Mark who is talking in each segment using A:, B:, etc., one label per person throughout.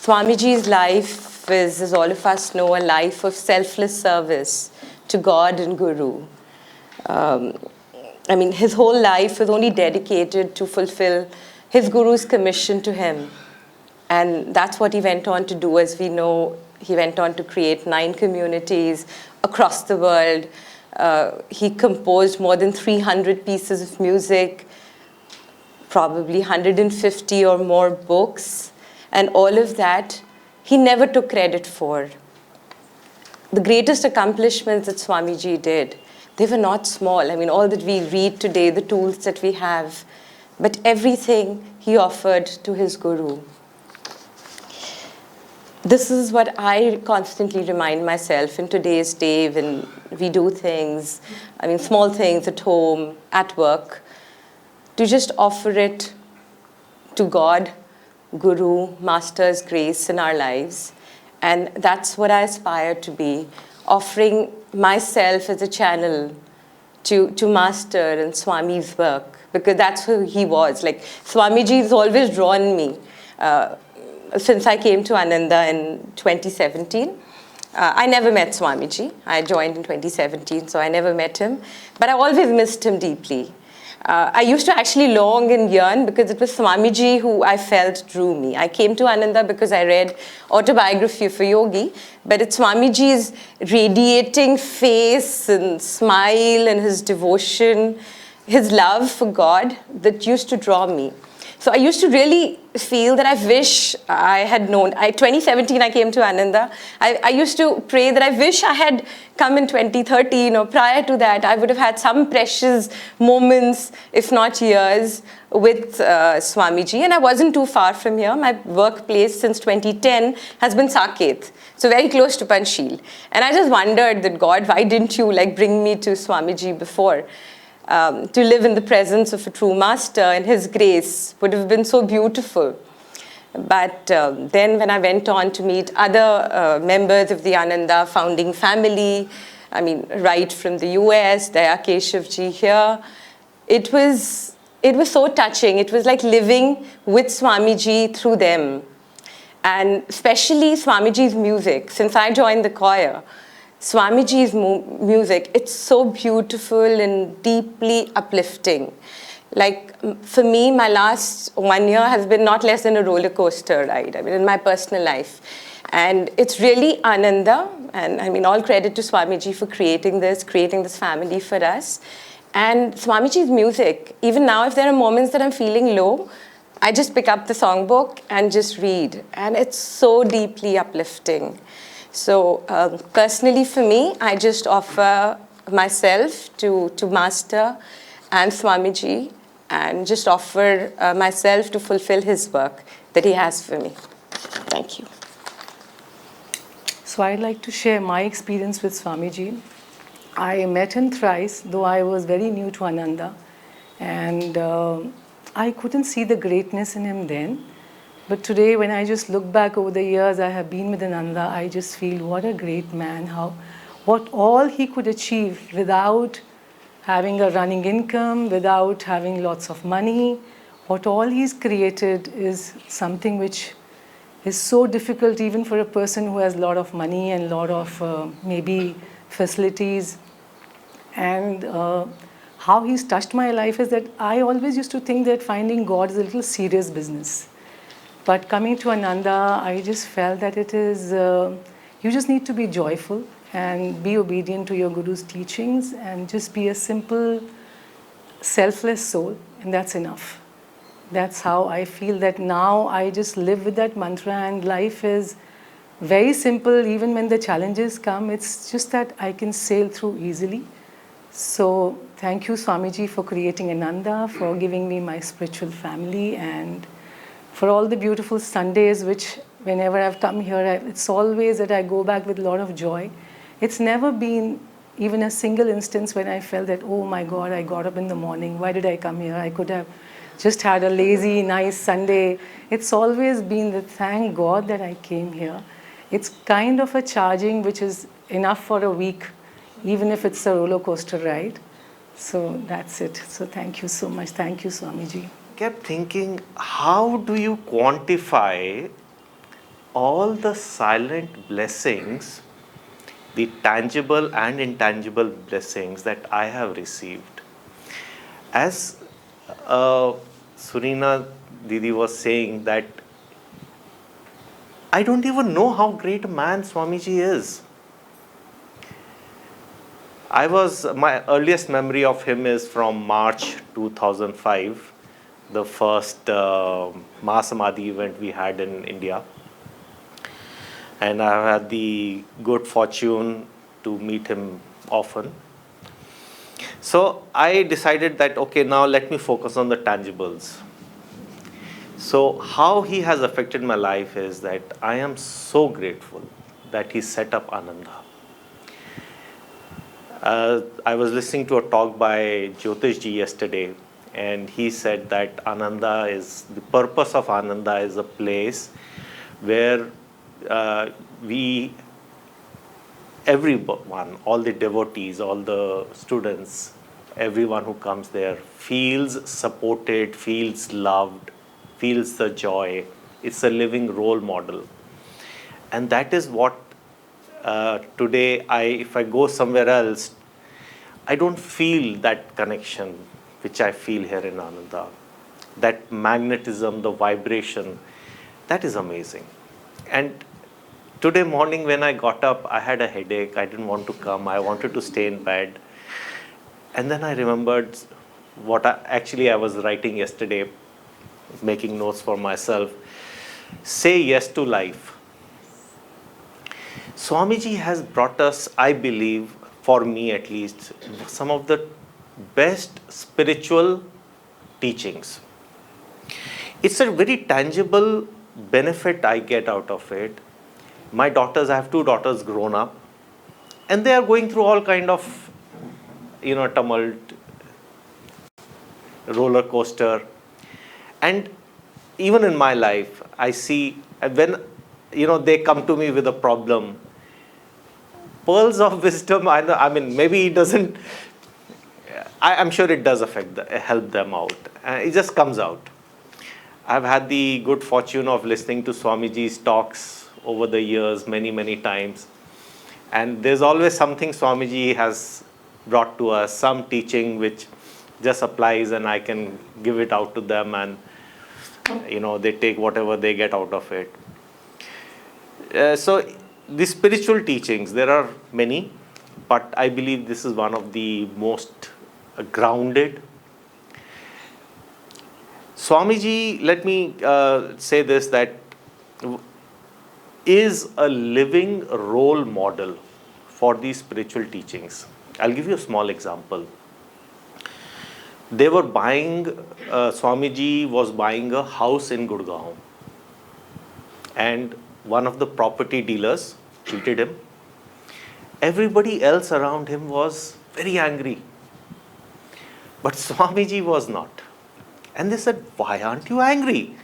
A: Swamiji's life is, as all of us know, a life of selfless service to God and Guru. His whole life was only dedicated to fulfill his Guru's commission to him. And that's what he went on to do. As we know, he went on to create 9 communities across the world. He composed more than 300 pieces of music, probably 150 or more books. And all of that, he never took credit for. The greatest accomplishments that Swamiji did, they were not small. All that we read today, the tools that we have, but everything he offered to his Guru. This is what I constantly remind myself in today's day when we do things, small things at home, at work, to just offer it to God, Guru, Master's grace in our lives. And that's what I aspire to be, offering myself as a channel to Master and Swami's work, because that's who he was. Like, Swamiji's always drawn me. Since I came to Ananda in 2017. I never met Swamiji. I joined in 2017, so I never met him. But I always missed him deeply. I used to actually long and yearn because it was Swamiji who I felt drew me. I came to Ananda because I read Autobiography for Yogi, but it's Swamiji's radiating face and smile and his devotion, his love for God that used to draw me. So I used to really feel that I wish I had known. 2017, I came to Ananda. I used to pray that I wish I had come in 2013 or prior to that. I would have had some precious moments, if not years, with Swamiji. And I wasn't too far from here. My workplace since 2010 has been Saket, so very close to Panchsheel. And I just wondered that, God, why didn't you bring me to Swamiji before? To live in the presence of a true master and his grace would have been so beautiful. But then when I went on to meet other members of the Ananda founding family, right from the US, Daya Keshavji here, it was so touching. It was like living with Swamiji through them. And especially Swamiji's music. Since I joined the choir, Swamiji's music, it's so beautiful and deeply uplifting. For me, my last 1 year has been not less than a roller coaster ride, in my personal life. And it's really Ananda, and all credit to Swamiji for creating this family for us. And Swamiji's music, even now if there are moments that I'm feeling low, I just pick up the songbook and just read. And it's so deeply uplifting. So personally for me, I just offer myself to Master and Swamiji and just offer myself to fulfill his work that he has for me. Thank you.
B: So I'd like to share my experience with Swamiji. I met him thrice, though I was very new to Ananda. And I couldn't see the greatness in him then. But today, when I just look back over the years I have been with Ananda, I just feel what a great man, what all he could achieve without having a running income, without having lots of money. What all he's created is something which is so difficult even for a person who has a lot of money and a lot of maybe facilities. And how he's touched my life is that I always used to think that finding God is a little serious business. But coming to Ananda, I just felt that it is, you just need to be joyful and be obedient to your Guru's teachings and just be a simple, selfless soul, and that's enough. That's how I feel that now I just live with that mantra, and life is very simple. Even when the challenges come, it's just that I can sail through easily. So thank you, Swamiji, for creating Ananda, for giving me my spiritual family, and for all the beautiful Sundays, which whenever I've come here, it's always that I go back with a lot of joy. It's never been even a single instance when I felt that, oh my God, I got up in the morning, why did I come here? I could have just had a lazy, nice Sunday. It's always been that thank God that I came here. It's kind of a charging which is enough for a week, even if it's a roller coaster ride. So that's it. So thank you so much. Thank you, Swamiji.
C: Kept thinking, how do you quantify all the silent blessings, the tangible and intangible blessings that I have received. As Surina Didi was saying, that I don't even know how great a man Swamiji is. My earliest memory of him is from March 2005, the first Mahasamadhi event we had in India. And I've had the good fortune to meet him often. So I decided that, okay, now let me focus on the tangibles. So how he has affected my life is that I am so grateful that he set up Ananda. I was listening to a talk by Jyotish ji yesterday, and he said that the purpose of Ananda is a place where everyone, all the devotees, all the students, everyone who comes there feels supported, feels loved, feels the joy. It's a living role model. And that is what today, if I go somewhere else, I don't feel that connection which I feel here in Ananda. That magnetism, the vibration, that is amazing. And today morning when I got up, I had a headache. I didn't want to come. I wanted to stay in bed. And then I remembered what I was writing yesterday, making notes for myself. Say yes to life. Swamiji has brought us, I believe, for me at least, some of the best spiritual teachings. It's a very tangible benefit I get out of it. I have 2 daughters grown up, and they are going through all kind of, tumult, roller coaster. And even in my life, I see when, they come to me with a problem, pearls of wisdom, I mean, maybe it doesn't, I'm sure it does help them out. It just comes out. I've had the good fortune of listening to Swamiji's talks over the years many, many times. And there's always something Swamiji has brought to us, some teaching which just applies and I can give it out to them, and they take whatever they get out of it. So the spiritual teachings, there are many, but I believe this is one of the most grounded. Swamiji, let me say this, that is a living role model for these spiritual teachings. I'll give you a small example. Swamiji was buying a house in Gurgaon, and one of the property dealers cheated him. Everybody else around him was very angry, but Swamiji was not. And they said, why aren't you angry?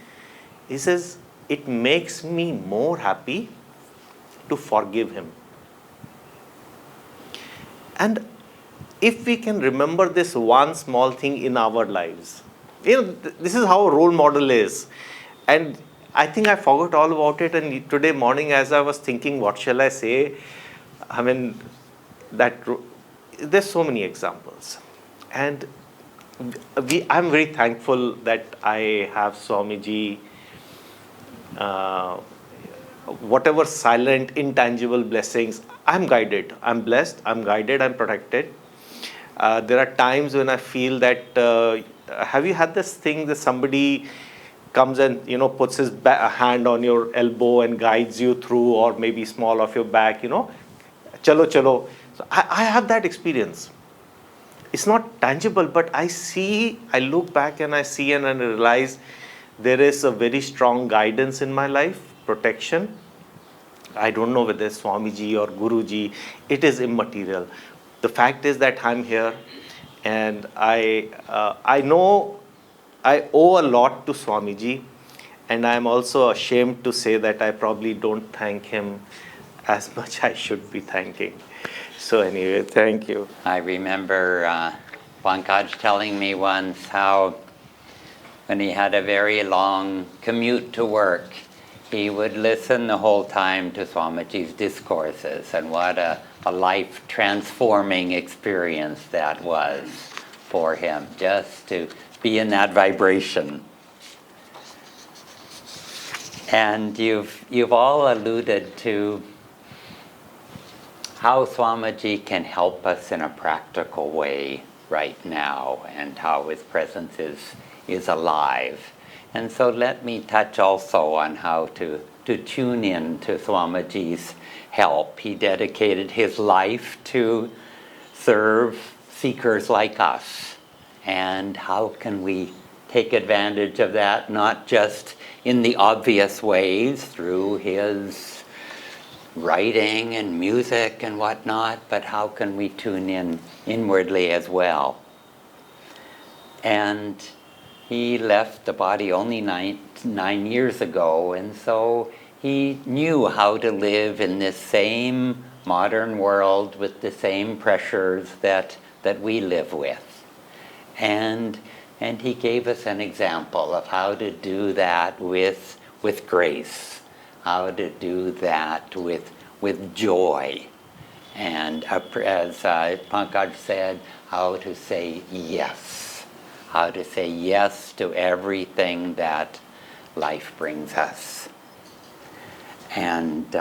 C: He says, it makes me more happy to forgive him. And if we can remember this one small thing in our lives, this is how a role model is. And I think I forgot all about it. And today morning, as I was thinking, what shall I say? I mean, there's so many examples. And I'm very thankful that I have Swamiji. Whatever silent, intangible blessings, I'm guided, I'm blessed, I'm guided, I'm protected. There are times when I feel that, have you had this thing that somebody comes and puts his hand on your elbow and guides you through, or maybe small of your back, chalo chalo. So I have that experience. It's not tangible, but I look back and I see and I realize there is a very strong guidance in my life, protection. I don't know whether it's Swamiji or Guruji, it is immaterial. The fact is that I'm here, and I know I owe a lot to Swamiji, and I'm also ashamed to say that I probably don't thank him as much I should be thanking. So anyway, thank you.
D: I remember Pankaj telling me once how when he had a very long commute to work, he would listen the whole time to Swamiji's discourses, and what a life-transforming experience that was for him, just to be in that vibration. And you've all alluded to how Swamiji can help us in a practical way right now, and how his presence is alive. And so let me touch also on how to tune in to Swamiji's help. He dedicated his life to serve seekers like us. And how can we take advantage of that, not just in the obvious ways through his writing and music and whatnot, but how can we tune in inwardly as well? And he left the body only nine years ago, and so he knew how to live in this same modern world with the same pressures that we live with. And he gave us an example of how to do that with grace, how to do that with joy, and as Pankaj said, how to say yes, how to say yes to everything that life brings us. And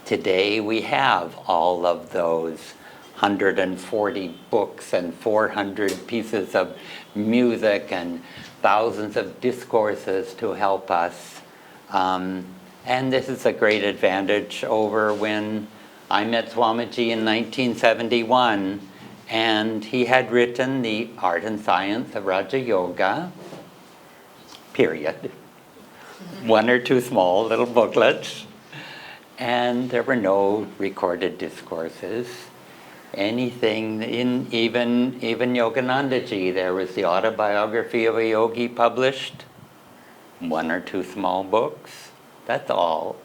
D: today we have all of those 140 books and 400 pieces of music and thousands of discourses to help us. And this is a great advantage over when I met Swamiji in 1971, and he had written The Art and Science of Raja Yoga, period. One or two small little booklets, and there were no recorded discourses. Anything even Yogananda ji, there was the Autobiography of a Yogi published, one or two small books, that's all.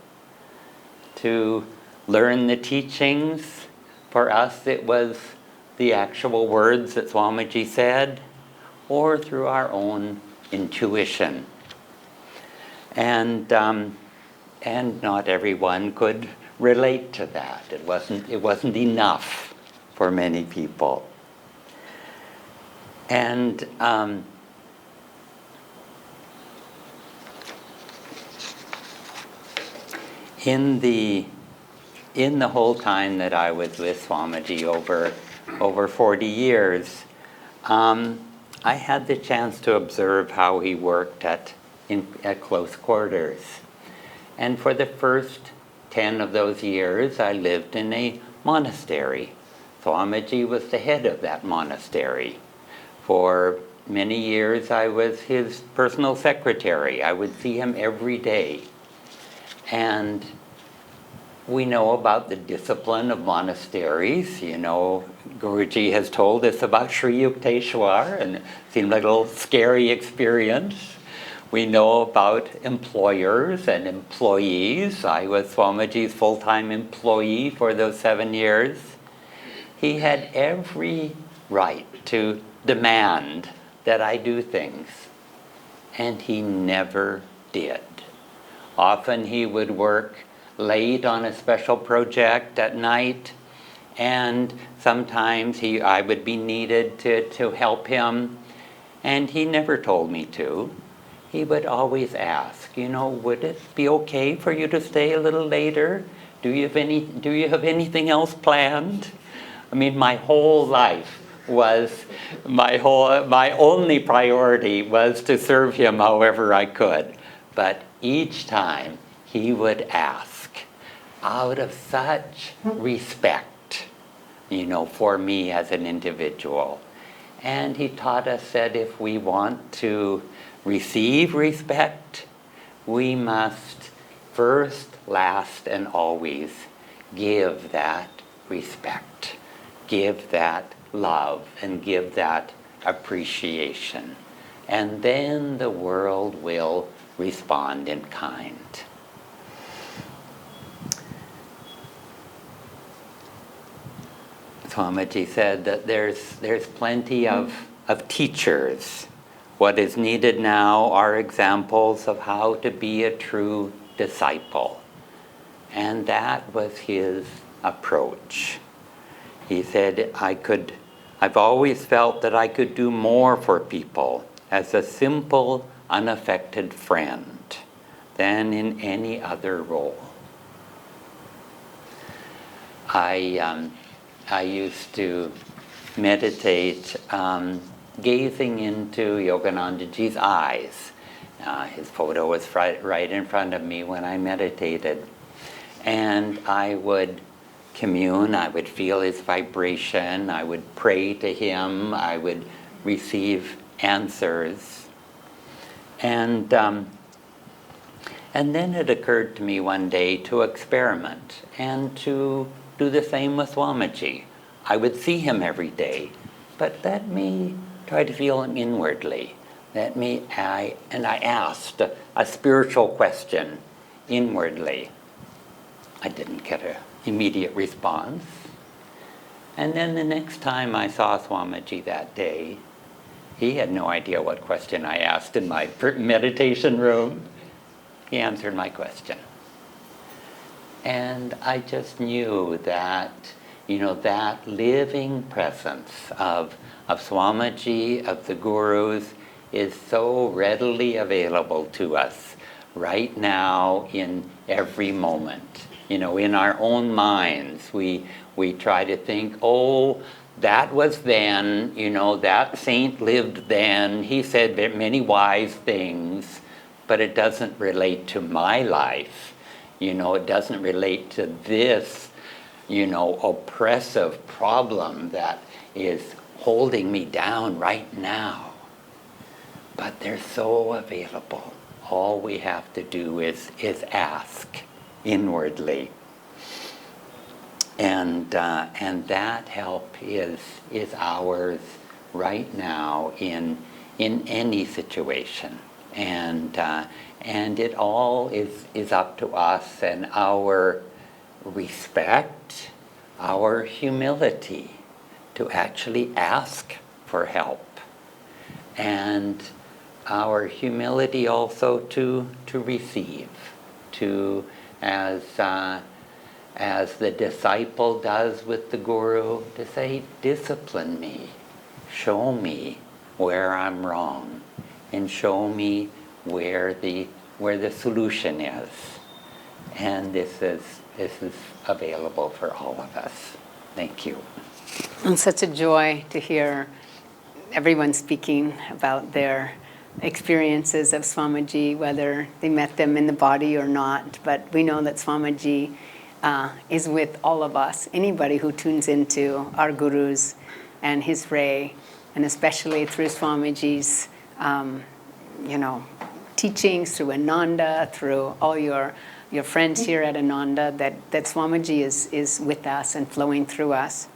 D: To learn the teachings, for us it was the actual words that Swamiji said, or through our own intuition. And not everyone could relate to that. It wasn't enough for many people. And in the whole time that I was with Swamiji over 40 years, I had the chance to observe how he worked at close quarters. And for the first 10 of those years, I lived in a monastery. Swamiji was the head of that monastery. For many years, I was his personal secretary. I would see him every day. And we know about the discipline of monasteries. You know, Guruji has told us about Sri Yukteswar, and it seemed like a little scary experience. We know about employers and employees. I was Swamiji's full-time employee for those 7 years. He had every right to demand that I do things, and he never did. Often he would work late on a special project at night, and sometimes I would be needed to help him, and he never told me to. He would always ask, would it be okay for you to stay a little later? Do you have anything else planned? I mean, my whole life was, my only priority was to serve him however I could. But each time he would ask, out of such respect, for me as an individual. And he taught us that if we want to receive respect, we must first, last, and always give that respect, give that love, and give that appreciation. And then the world will respond in kind. Swamiji said that there's plenty of teachers What is needed now are examples of how to be a true disciple. And that was his approach. He said, I've always felt that I could do more for people as a simple, unaffected friend than in any other role. I used to meditate gazing into Yoganandaji's eyes. His photo was right in front of me when I meditated. And I would commune, I would feel his vibration, I would pray to him, I would receive answers. And then it occurred to me one day to experiment and to do the same with Swamiji. I would see him every day, but let me try to feel him inwardly. I asked a spiritual question inwardly. I didn't get an immediate response. And then the next time I saw Swamiji that day, he had no idea what question I asked in my meditation room. He answered my question. And I just knew that, that living presence of Swamiji, of the Gurus, is so readily available to us right now in every moment. In our own minds, we try to think, oh, that was then, that saint lived then, he said many wise things, but it doesn't relate to my life. It doesn't relate to this, oppressive problem that is holding me down right now. But they're so available. All we have to do is ask inwardly. And that help is ours right now in any situation. And it all is up to us and our respect, our humility to actually ask for help. And our humility also to receive, as the disciple does with the Guru, to say, discipline me, show me where I'm wrong, and show me where the solution is. And this is available for all of us. Thank you.
E: It's such a joy to hear everyone speaking about their experiences of Swamiji, whether they met them in the body or not. But we know that Swamiji is with all of us, anybody who tunes into our Gurus and his ray, and especially through Swamiji's, teachings, through Ananda, through all your friends here at Ananda, that Swamiji is with us and flowing through us.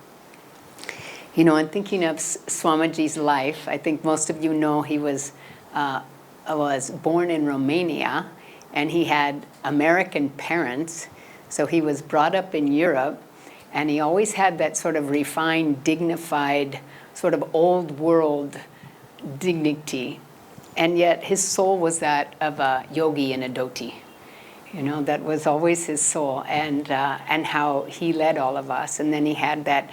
E: And thinking of Swamiji's life, I think most of you know he was born in Romania, and he had American parents, so he was brought up in Europe, and he always had that sort of refined, dignified, sort of old world dignity, and yet his soul was that of a yogi and a dhoti. That was always his soul, and how he led all of us. And then he had that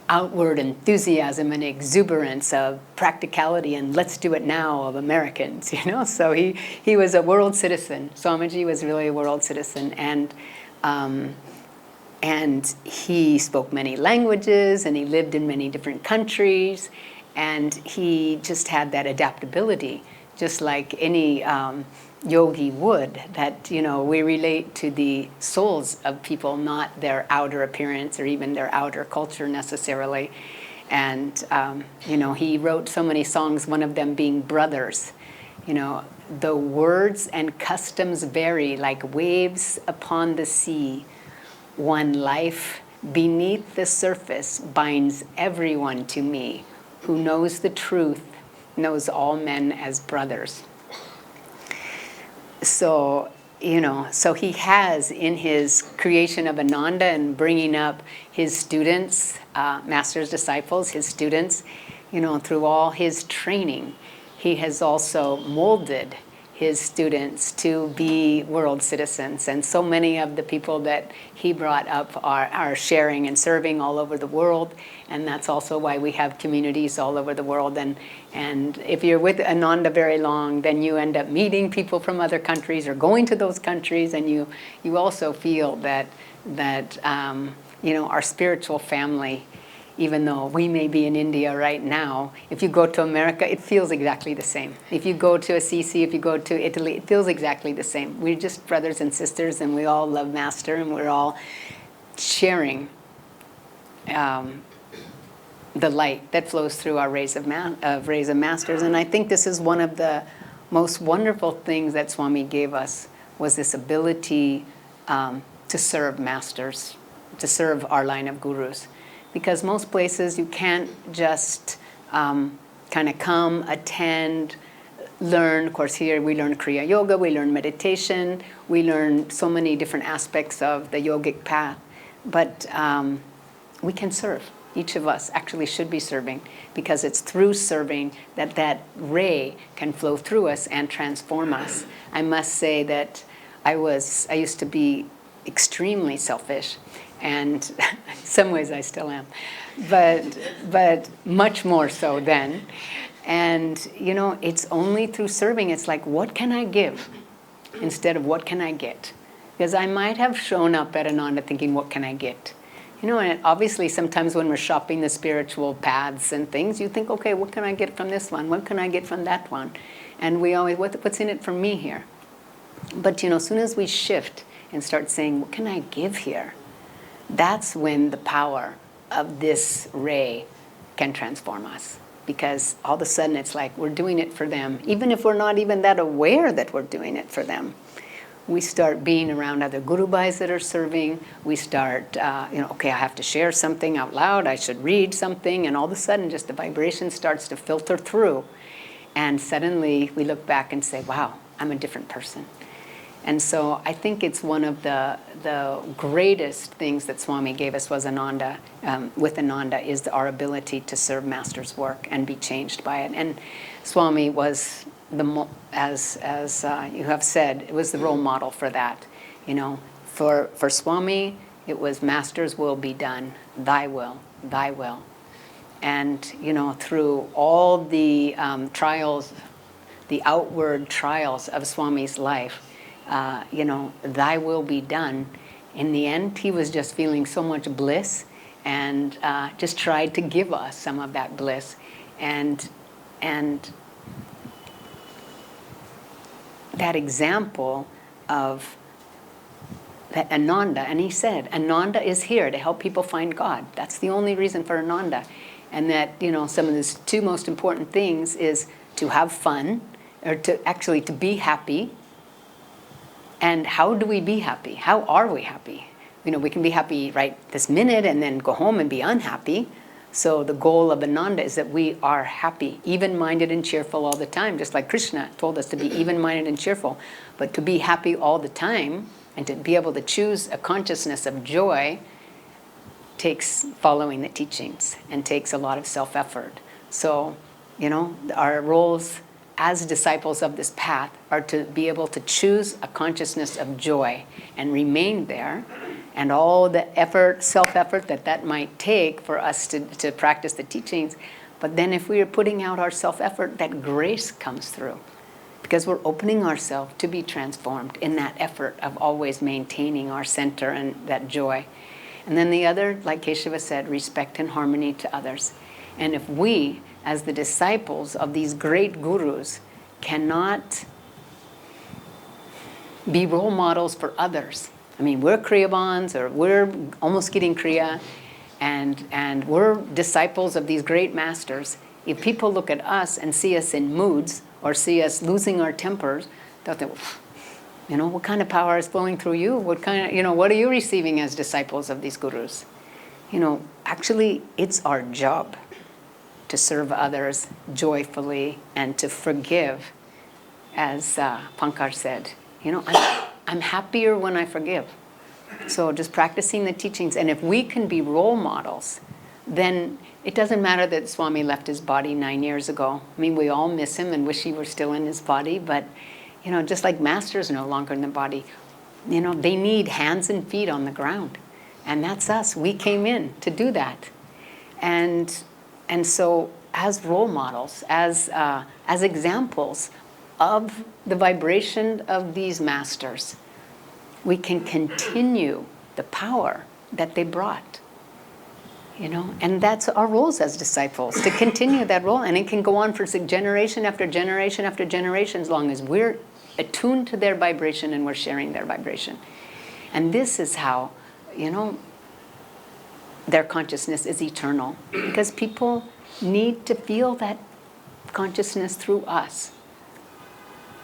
E: outward enthusiasm and exuberance of practicality and let's do it now of Americans, So he was a world citizen. Swamiji was really a world citizen, and he spoke many languages, and he lived in many different countries, and he just had that adaptability, just like any yogi would, that we relate to the souls of people, not their outer appearance or even their outer culture necessarily. And he wrote so many songs, one of them being Brothers. The words and customs vary like waves upon the sea. One life beneath the surface binds everyone to me. Who knows the truth knows all men as brothers. So, so he has, in his creation of Ananda and bringing up his students, master's disciples, his students, through all his training, he has also molded his students to be world citizens. And so many of the people that he brought up are sharing and serving all over the world. And that's also why we have communities all over the world. And if you're with Ananda very long, then you end up meeting people from other countries or going to those countries, and you also feel that our spiritual family, even though we may be in India right now, if you go to America, it feels exactly the same. If you go to Assisi, if you go to Italy, it feels exactly the same. We're just brothers and sisters, and we all love Master, and we're all sharing the light that flows through our rays of Masters. And I think this is one of the most wonderful things that Swami gave us, was this ability to serve Masters, to serve our line of gurus. Because most places you can't just kind of come, attend, learn. Of course, here we learn Kriya Yoga, we learn meditation, we learn so many different aspects of the yogic path. But we can serve. Each of us actually should be serving, because it's through serving that ray can flow through us and transform us. I must say that I used to be extremely selfish. And in some ways I still am, but much more so then. And, it's only through serving. It's like, what can I give instead of what can I get? Because I might have shown up at Ananda thinking, what can I get? And obviously sometimes when we're shopping the spiritual paths and things, you think, okay, what can I get from this one? What can I get from that one? And we always, what's in it for me here? But, as soon as we shift and start saying, what can I give here? That's when the power of this ray can transform us. Because all of a sudden it's like we're doing it for them. Even if we're not even that aware that we're doing it for them. We start being around other Guru Bhais that are serving. We start, okay, I have to share something out loud. I should read something. And all of a sudden just the vibration starts to filter through. And suddenly we look back and say, wow, I'm a different person. And so I think it's one of the greatest things that Swami gave us was Ananda, with Ananda, is our ability to serve Master's work and be changed by it. And Swami was, as you have said, it was the role model for that. For Swami, it was Master's will be done, thy will, thy will. And, through all the trials, the outward trials of Swami's life, thy will be done. In the end, he was just feeling so much bliss, and just tried to give us some of that bliss. And that example of that Ananda, and he said, Ananda is here to help people find God. That's the only reason for Ananda. And that, some of the two most important things is to have fun, or to be happy. And how do we be happy? How are we happy? We can be happy right this minute and then go home and be unhappy. So the goal of Ananda is that we are happy, even-minded and cheerful all the time, just like Krishna told us to be even-minded and cheerful. But to be happy all the time and to be able to choose a consciousness of joy takes following the teachings and takes a lot of self-effort. So, our roles as disciples of this path are to be able to choose a consciousness of joy and remain there, and all the effort, self-effort that might take for us to practice the teachings. But then if we are putting out our self-effort, that grace comes through, because we're opening ourselves to be transformed in that effort of always maintaining our center and that joy. And then the other, like Keshava said, respect and harmony to others. And if we, as the disciples of these great gurus, cannot be role models for others. I mean, we're Kriyavans, or we're almost getting Kriya, and we're disciples of these great masters. If people look at us and see us in moods, or see us losing our tempers, they'll think, what kind of power is flowing through you? What are you receiving as disciples of these gurus? Actually, it's our job to serve others joyfully and to forgive, as Pankaj said. I'm happier when I forgive. So just practicing the teachings. And if we can be role models then it doesn't matter that Swami left his body 9 years ago. I mean, we all miss him and wish he were still in his body, but, you know, just like Master's no longer in the body, you know, they need hands and feet on the ground. And that's us. We came in to do that. And so as role models, as examples of the vibration of these masters, we can continue the power that they brought. You know, and that's our roles as disciples, to continue that role. And it can go on for generation after generation after generation, as long as we're attuned to their vibration and we're sharing their vibration. And this is how, you know, their consciousness is eternal. Because people need to feel that consciousness through us.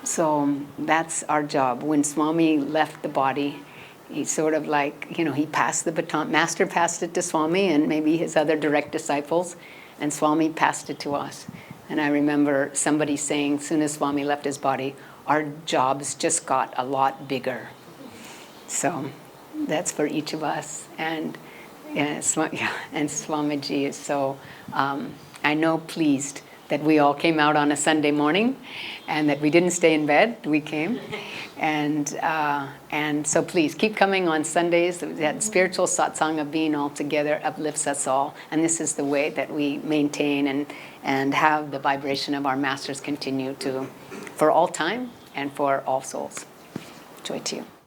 E: So that's our job. When Swami left the body, he sort of like, you know, he passed the baton. Master passed it to Swami and maybe his other direct disciples, and Swami passed it to us. And I remember somebody saying, as soon as Swami left his body, our jobs just got a lot bigger. So that's for each of us. And Swamiji is so, I know, pleased that we all came out on a Sunday morning and that we didn't stay in bed, we came. And so please, keep coming on Sundays. That spiritual satsang of being all together uplifts us all. And this is the way that we maintain and have the vibration of our masters continue to, for all time and for all souls. Joy to you.